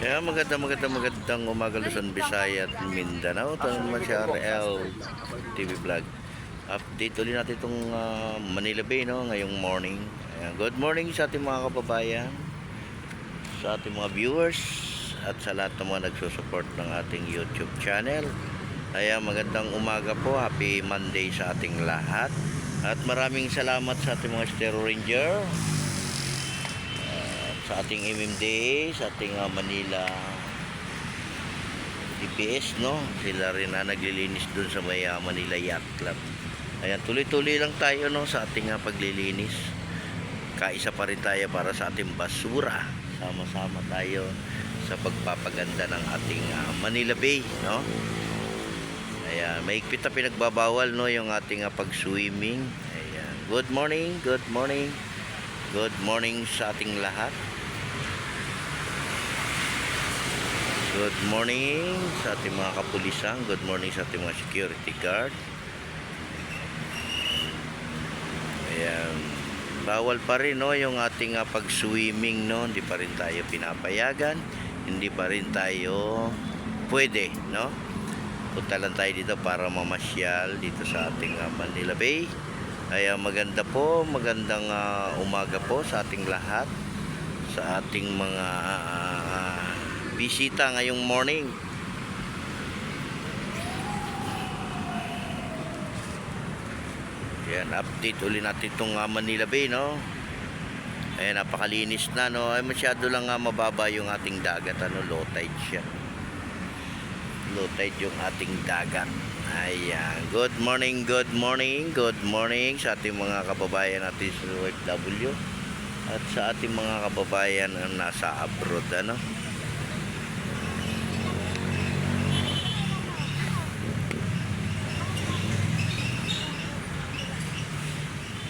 Kaya magandang umaga Luzon, Visayas at Mindanao. Ito naman si RL TV Vlog. Update ulit natin itong Manila Bay, no, ngayong morning. Ayan, good morning sa ating mga kababayan, sa ating mga viewers, at sa lahat ng mga nagsusupport ng ating YouTube channel. Ayan, magandang umaga po. Happy Monday sa ating lahat. At maraming salamat sa ating mga Stereo Ranger, sa ating MMDA, sa ating Manila DPS, no? Sila rin na naglilinis dun sa may Manila Yacht Club. Ayan, tuloy-tuloy lang tayo, no, sa ating paglilinis. Kaisa pa rin tayo para sa ating basura. Sama-sama tayo sa pagpapaganda ng ating Manila Bay, no? Ayan, mahigpit na pinagbabawal, no, yung ating pag-swimming. Ayan, good morning, good morning. Good morning sa ating lahat. Good morning sa ating mga kapulisan. Good morning sa ating mga security guard. Ayan. Bawal pa rin, no, yung ating pag-swimming, no. Hindi pa rin tayo pinapayagan. Hindi pa rin tayo pwede, no. Punta lang tayo dito para mamasyal dito sa ating Manila Bay. Ay magandang umaga po sa ating lahat, sa ating mga bisita ngayong morning. Yan, update ulit natin itong Manila Bay, no. Ayan, napakalinis na, no. Ay masyado lang mababa yung ating dagat, ano, low tide siya. Low tide yung ating dagat. Ayan, good morning sa ating mga kababayan natin sa OFW at sa ating mga kababayan na nasa abroad, ano.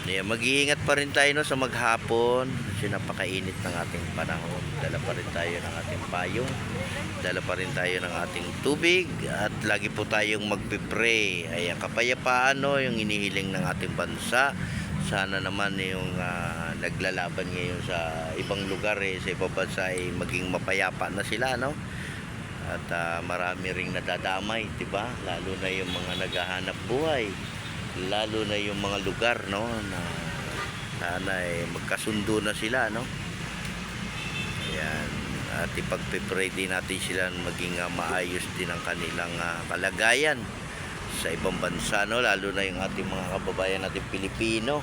Ayan, mag-iingat pa rin tayo, no, sa maghapon kasi napakainit ng ating panahon. Dala pa rin tayo ng ating payong, dala pa rin tayo ng ating tubig, at lagi po tayong magpipray. Ayan, kapayapaan, no, yung inihiling ng ating bansa. Sana naman yung naglalaban ngayon sa ibang lugar, sa ibang bansa, maging mapayapa na sila, no. At marami ring nadadamay, diba? Lalo na yung mga naghahanap buhay, lalo na yung mga lugar, no, na sana magkasundo na sila, no. Ayan, at ipagpipray din natin sila maging maayos din ang kanilang kalagayan sa ibang bansa, no, lalo na yung ating mga kababayan natin Pilipino.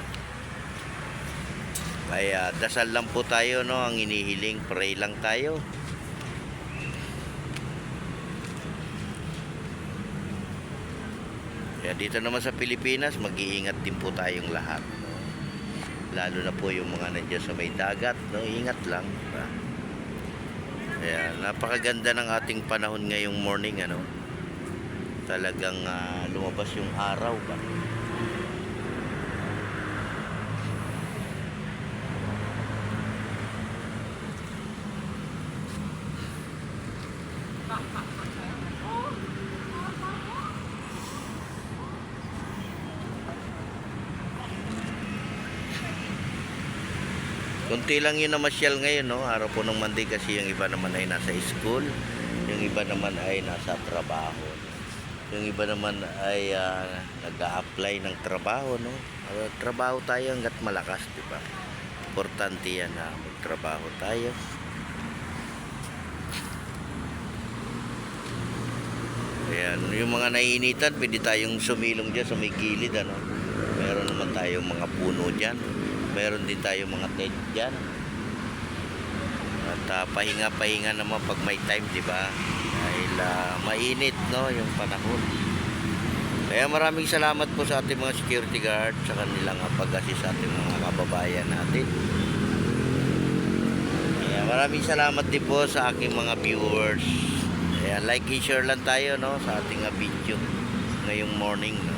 Kaya dasal lang po tayo, no, ang inihiling, pray lang tayo. Kaya dito naman sa Pilipinas, mag-iingat din po tayong lahat, no? Lalo na po yung mga nandiyan sa may dagat, no, ingat lang, diba? Kaya napakaganda ng ating panahon ngayong morning, ano. Talagang lumabas yung araw ba. Kunti lang yun na masyal ngayon, no, araw po ng Monday, kasi yung iba naman ay nasa school, yung iba naman ay nasa trabaho, yung iba naman ay nag-a-apply ng trabaho, no. Trabaho tayo hanggat malakas, diba? Importante yan na magtrabaho tayo. Ayan, yung mga naiinitan, pwede tayong sumilong dyan sa may gilid, ano. Meron naman tayong mga puno dyan, meron din tayong mga tent dyan, at pahinga naman pag may time, diba? Dahil mainit, no, yung panahon. Kaya maraming salamat po sa ating mga security guard sa kanilang pag-assist sa ating mga kababayan natin. Kaya maraming salamat din po sa aking mga viewers. Kaya like and share lang tayo, no, sa ating video ngayong morning, no.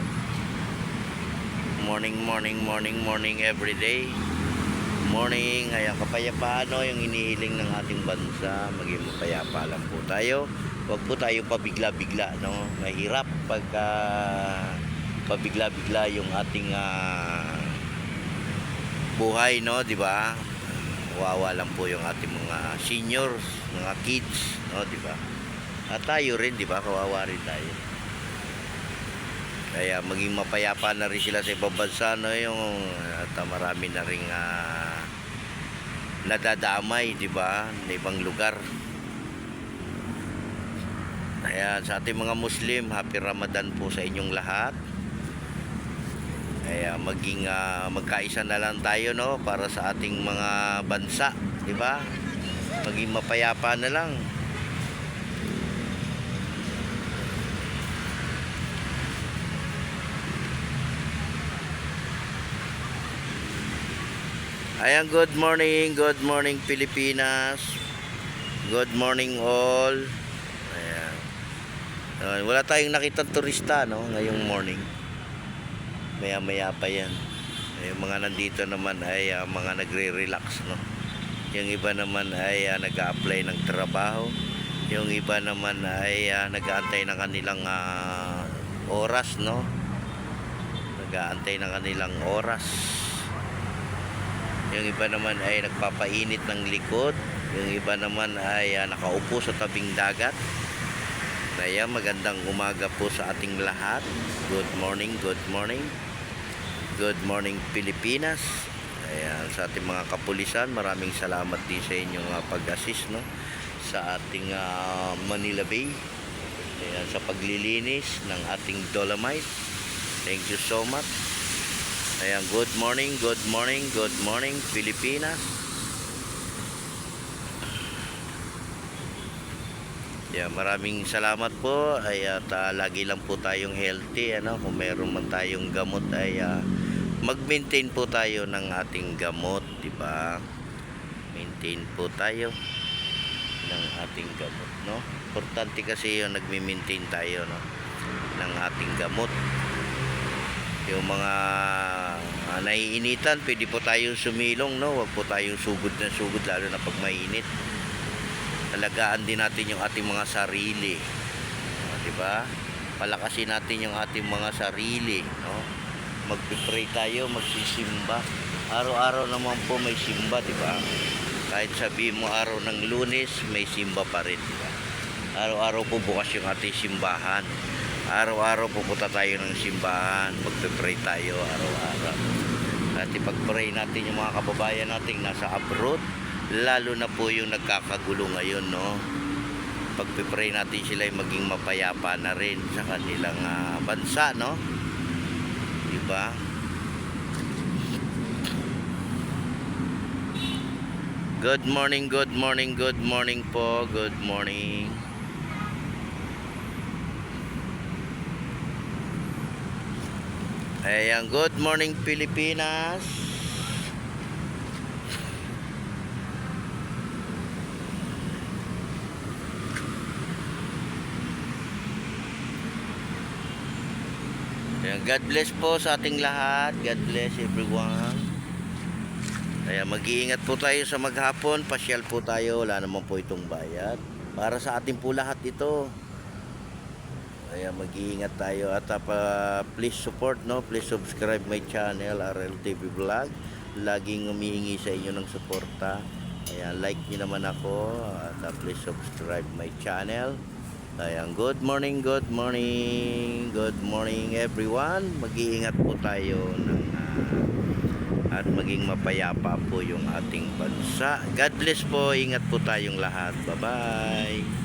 Morning everyday. Morning, ayan, kapayapaan, no, yung inihiling ng ating bansa, maging mapayapa lang po tayo. Huwag po tayo pabigla-bigla, no. Mahirap pagka pabigla-bigla yung ating buhay, no, di ba? kawawa lang po yung ating mga seniors, mga kids, no, di ba? At tayo rin, di ba? Kawawa rin tayo. Kaya maging mapayapa na rin sila sa ibang bansa, no, yung at marami na ring nadadamay, di ba? Sa ibang lugar. Kaya sa ating mga Muslim, happy Ramadan po sa inyong lahat. Kaya maging magkaisa na lang tayo, no, para sa ating mga bansa, di ba? Maging mapayapa na lang. Ayan, good morning Pilipinas. Good morning all. Ayan. Wala tayong nakitang turista, no, ngayong morning. Maya pa yan. Yung mga nandito naman ay mga nagre-relax, no. Yung iba naman ay nag-a-apply ng trabaho. Yung iba naman ay nag-aantay ng kanilang oras, no. Nag-aantay ng kanilang oras. Yung iba naman ay nagpapainit ng likod. Yung iba naman ay nakaupo sa tabing dagat. Kaya magandang umaga po sa ating lahat. Good morning, good morning. Good morning Pilipinas. Ayan, sa ating mga kapulisan, maraming salamat din sa inyong pag-assist, no, sa ating Manila Bay. Ayan, sa paglilinis ng ating Dolomite. Thank you so much. Ayan, good morning Pilipinas. Ayan, maraming salamat po. Ay at lagi lang po tayong healthy, ano, kung meron man tayong gamot ay mag-maintain po tayo ng ating gamot, di ba? Maintain po tayo ng ating gamot, no? Importante kasi yung nagme-maintain tayo, no, ng ating gamot. Yung mga naiinitan, pwede po tayong sumilong, no? Huwag po tayong sugod na sugod, lalo na pag mainit. Alagaan din natin yung ating mga sarili, di ba? Palakasin natin yung ating mga sarili, no? Magpipray tayo, magsisimba. Araw-araw naman po may simba, di ba? Kahit sabihin mo araw ng Lunes, may simba pa rin, di ba? Araw-araw po bukas yung ating simbahan. Araw-araw pupunta tayo ng simbahan, magpe-pray tayo araw-araw. At ipag-pray natin yung mga kababayan nating nasa abroad, lalo na po yung nagkakagulo ngayon, no. Pagpe-pray natin sila ay maging mapayapa na rin sa kanilang bansa, no. Diba? Good morning po. Good morning. Ayan, good morning Pilipinas. Ayan, God bless po sa ating lahat. God bless everyone. Ayan, mag-iingat po tayo sa maghapon. Pasyal po tayo. Wala naman po itong bayad. Para sa ating po lahat ito. Ayan, mag-iingat tayo. At please support, no? Please subscribe my channel, RLTV Vlog. Laging humihingi sa inyo ng suporta. Ayan, like nyo naman ako. At please subscribe my channel. Ayan, good morning everyone. Mag-iingat po tayo at maging mapayapa po yung ating bansa. God bless po. Ingat po tayong lahat. Bye-bye.